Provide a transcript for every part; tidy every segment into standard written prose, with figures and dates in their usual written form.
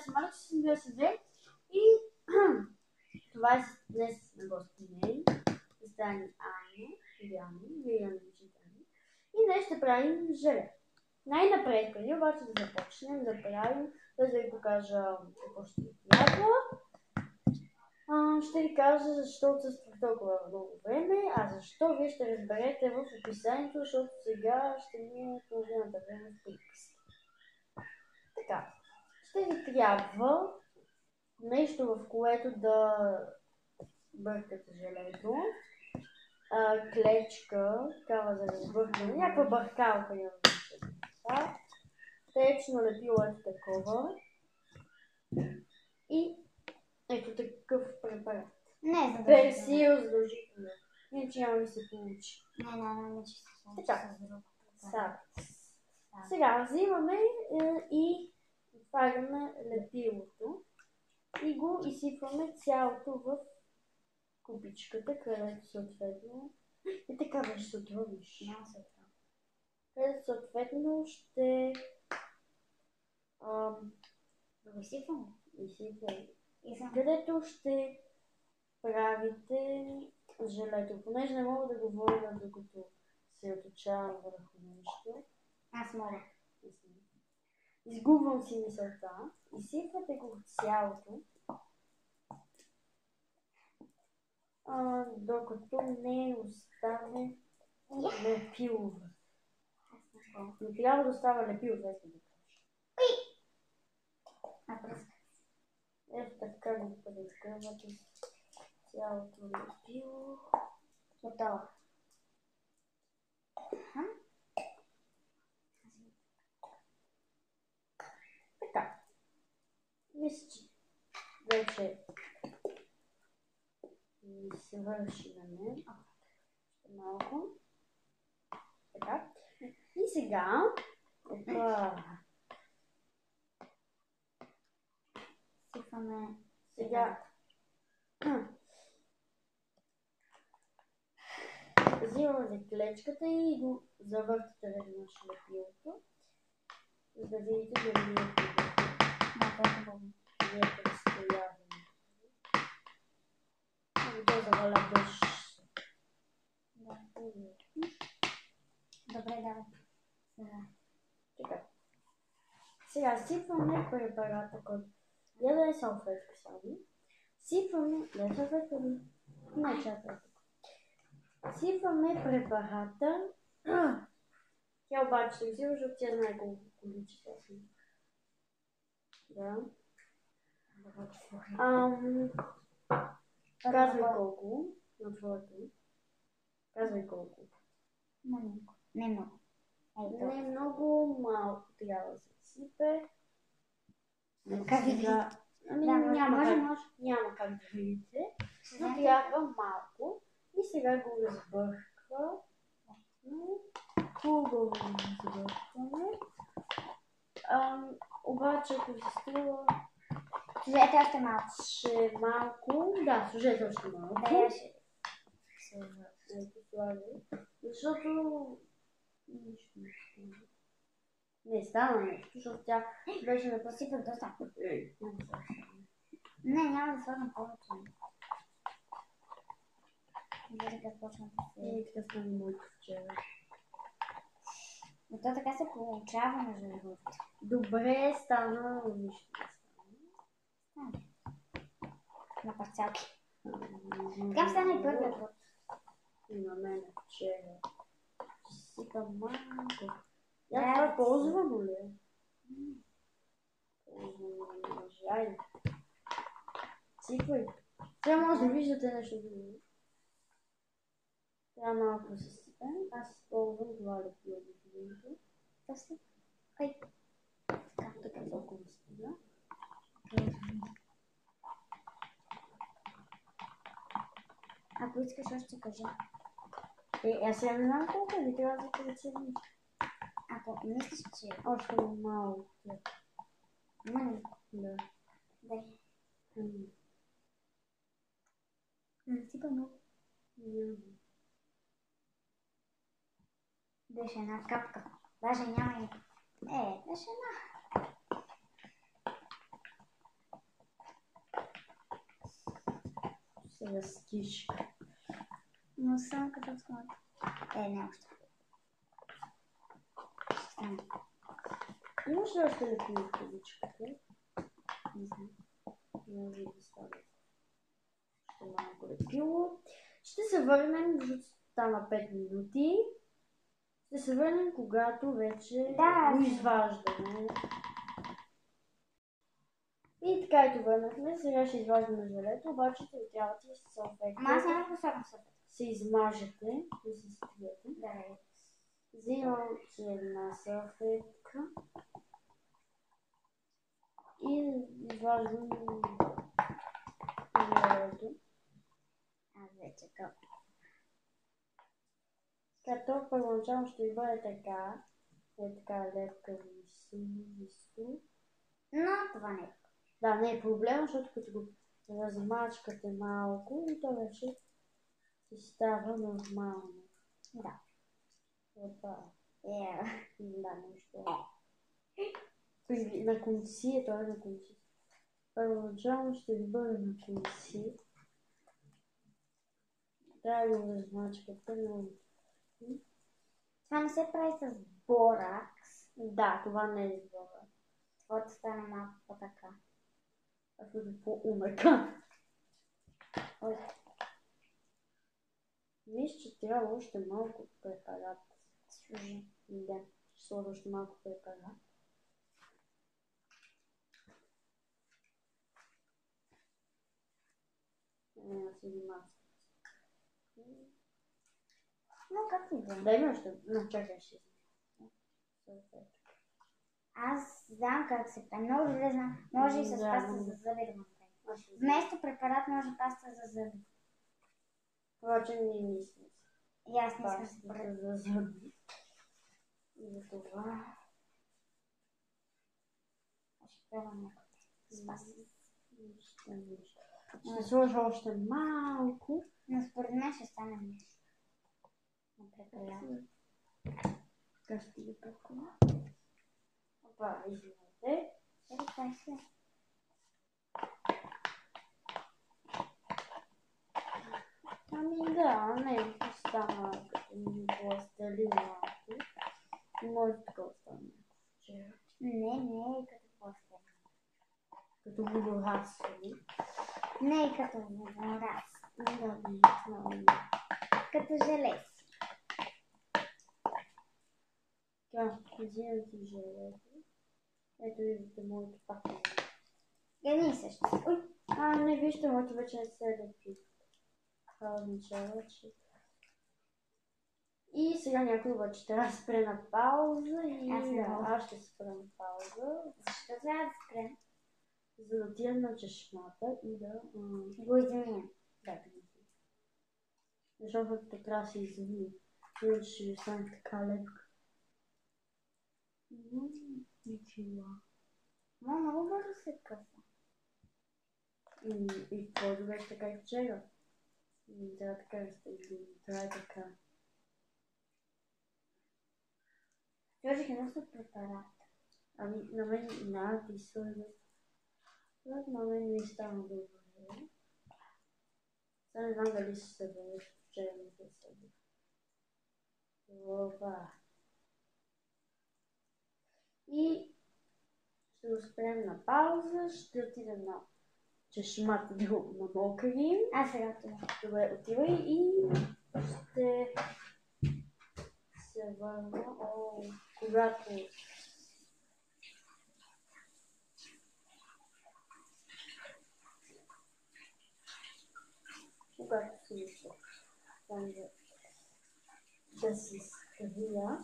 съм малък, че съм била с две. И това е днес на гости дней. Стане Ани, Диана, вие я наричате Ани. И днес ще правим желе. Най-напред, преди обаче да започнем да правим, да ви покажа какво ще ви трябва. Ще ви кажа защо отсъствах толкова много време, а защо вие ще разберете в описанието, защото сега ще мине половината време в приказка. Така, ще ви трябва нещо, в което да бъркате желето, клечка, такава за разбъркане, някаква бъркалка я това, течно лепило ето такова и ето такъв препарат. Не, персил задължително. Иначе няма да се получи. Не, че се получи с друг. Сега взимаме и отваряме лепилото и го изсипваме цялото в купичката, където съответно и така беше се отровиш. Където съответно ще да го изсипваме. Където ще правите желето. Понеже не мога да говоря докато се отучавам върху нещо. Аз мога. Изгубвам си мисълта. Изсипвате го цялото, докато не остане лепило. Не трябва да остава лепило, това искам да кажа. Ето така го прекървате цялото лепило. Готово. Така. Мисля, че вече ми се върши на мен. Малко. Така. И сега сипваме сега взимаме клечката и го завъртате веднъж лепилото, за да видите дали е хубаво. Не е предстояване. То заваля дъжд. Добре, давай. Така. Сега сипваме препарата, който я да е салфетка само. Сипваме, да е салфетка, не чакай тук. Сипваме препарата. Тя обаче се взима, защото тя знае колко количество си. Да. Казвай колко на твоето. Казвай колко. Не много. Не много, малко трябва да се сипе. Как ви видите? Няма как да видите, но трябва малко. И сега го разбърква. Хубаво го разбъркваме. Обаче, ако се струва... Служете още малко. Ще малко... Да, служете още малко. Да, ще... Защото... Не стана нещо, защото тя беше на път. Сипах доста. Не, няма да слагам повече. Вижте как почна да се... Така стана моето вчера. Но то така се получава между другото. Добре, стана, нищо не стана. На парцалки. Така стана и първият път. И на мен вчера. Сипам малко. Я това ползвам ли? Ползвам жай. Сипвай. Сега може да виждате нещо друго. Трябва малко се сипе. Аз използвам това лепило в видеото. Точно. Така толкова стига. Ако искаш още кажи. Аз сега не знам колко ви трябва да прецени. Ако мислиш, че... Още малко. Да. Дай. Насипа много. Беше една капка. Даже няма и... Беше една. Сега скишка. Но съм като смърт. Не още. Стане. Имаш ли още лепи в количката? Не знам. Може да стане. Ще малко лепило. Ще се върнем, защото стана 5 минути. Ще се върнем, когато вече го изваждаме. И така ето върнахме. Сега ще изваждаме желето, обаче трябва да си салфетка. Ама аз няма да слагам салфетка. Се измажете, да се стриете. Да. Взимам си една салфетка и изваждам желето. Аз вече това. Като първоначално ще ви бъде така, така лепка вису. Но това не е. Да, не е проблем, защото като го размачкате малко и то вече си става нормално. Да. Опа. Yeah. Да, нещо. На конци, той е на конци. Първоначално ще ви бъде на конци. Трябва да го размачкате, но... Това не се прави с боракс. Да, това не е с боракс. Това стане малко по-така. Аз съм по-умека. Мисля, че трябва още малко препарат. Служи. Да, ще сложа още малко препарат. Аз си маска. Но как и да е. Дай ми още. Но чакай ще. Аз знам как се прави. Много добре знам. Може и с паста за зъби да го направим. Вместо препарат може паста за зъби. Впрочем не мисля. И аз не искам Паста за зъби. И за това. Ще пробвам някой с паста. Ще сложа още малко. Но според мен ще стане нещо. Прекалявам. Как ще ги толкова? Опа, извинете. Чакай се. Ами да, не, стана като ми пластелин малко. Може така остане вчера. Не, като пластелин. Като водорасли. Не, като водораз. Не. Като желез. Така, взимам си желето. Ето виждате моето пакет. Едни и същи. Ой, не вижте, моето вече не се лепи. Това означава, че... И сега някой обаче трябва да спре на пауза и аз ще спра на пауза. Защо трябва да спрем? За да отидем на чешмата и да... го измием. Да, го измием. Защото трябва да се измие. Иначе ще ви стане така лепка. Ничего. Но много бързо се къса. И по-добре ще така и вчера. Трябва така да сте. Трябва така. Сложих едно с препарат. Ами на мен няма да изсложа. На мен ми стана добре. Сега не знам дали ще се бъдеш вчера не се съди. Опа. И ще го спрем на пауза, ще отидем на чешмата да го намокрим. Аз сега отивам. Добре, отивай и ще се върна, когато се вижда. Там да се скрия.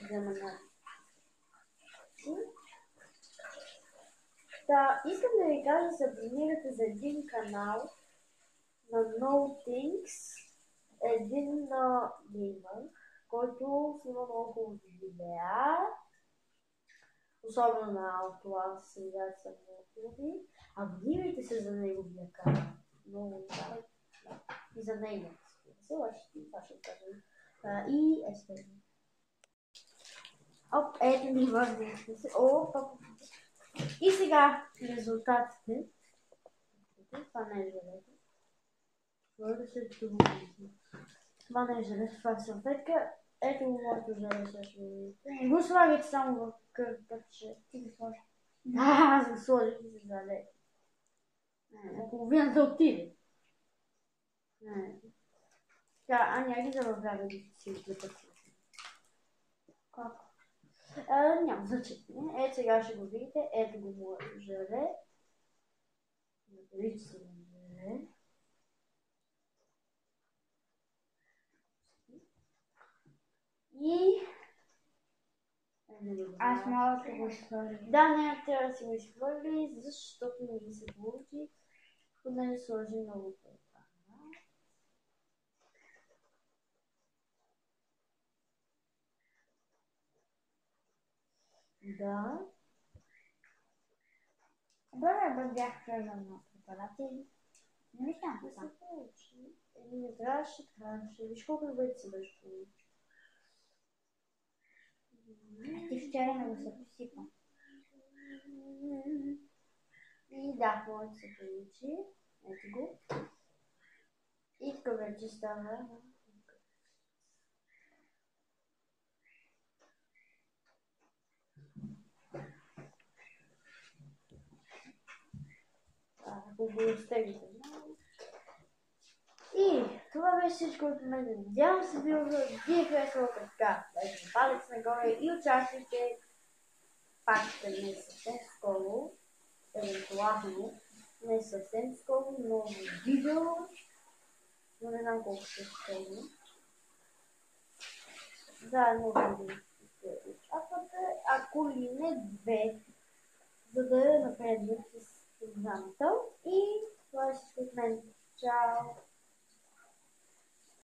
Взема на... Да, искам да ви кажа, да се абонирате за един канал на No Things, един геймър, който снима много хубави видеа, особено на Outlast, видеята са много хубави. Абонирайте се за неговия канал. Много да. И за нейния. Това ще кажа. И естествено. Оп, ето ни върнахме се. Оп, оп. И сега резултатите. Това не е желето. Това се това не е желето, това е салфетка. Ето моето желе също. Не го слагайте само в кърпаче. Ти го сложи. Да, аз го сложих и се зале. Половината отиде. Така, Аня, ги забавлява да си отлепат. Колко? Няма значение. Ето сега ще го видите. Ето го моето желе. Нарича се желе. И... Аз мога да го сложи. Да, не, трябва да си го изхвърли, защото не ми се получи. Понеже сложи много първа. Да. Добре, бях сложил на препарати. Не мислям Не така. се получи. Не трябваше. Виж колко вече се беше получи. Ти вчера не го се посипа. И да, моето се получи. Ето го. И тук вече става. Ако го изтеглите. И това беше всичко от мен. Надявам се ви е харесало така. Дайте палец нагоре и участвайте пак не съвсем скоро, евентуално, не съвсем скоро, но в видео, но не знам колко ще скоро. Заедно видео ще участвате, ако ли не две, за да напреднем с програмата. И това е всичко от мен. Чао!